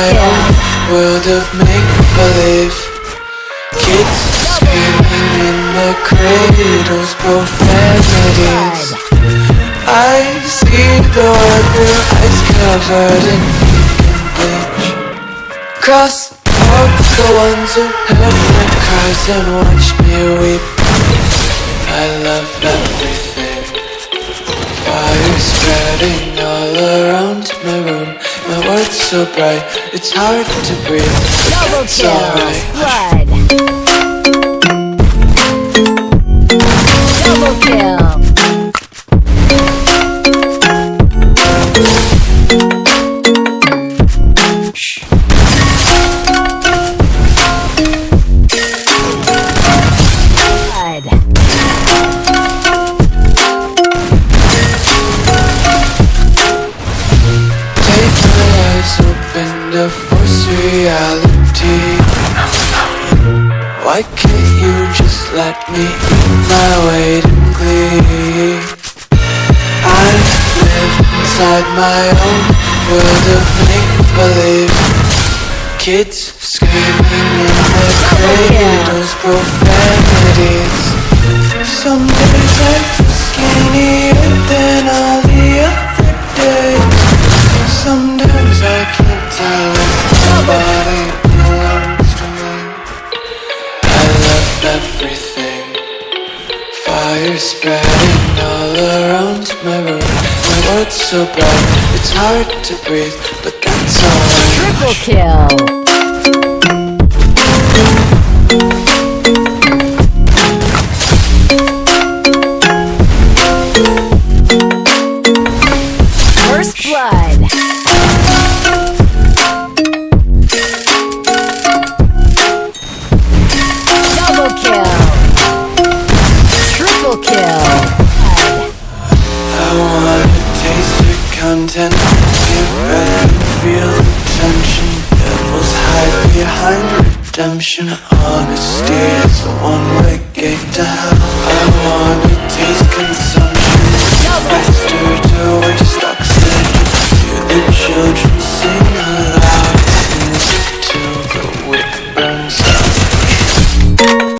my own world of make-believe. Kids screaming in the cradles, profanities. I see the world through eyes covered in ink and bleach. Cross out the ones who heard my cries and watched me weep. I love everything. Fire spreading all around my room. My world's so bright, it's hard to breathe, but Double that's kill, alright. blood. Double kill. Reality. Why can't you just let me eat my weight in glee? I live inside my own world of make-believe. Kids screaming in their cradles, profanities. Some days I feel skinnier than all the other days. Sometimes I can't tell if my body belongs to me. I love everything. Fire spreading all around my room. My world's so bright, it's hard to breathe, but that's alright. Triple kill. First blood. Double kill. Triple kill. I wanna taste your content. Get back and feel the tension. Devils hide behind redemption. Honesty is a one-way gate to hell. I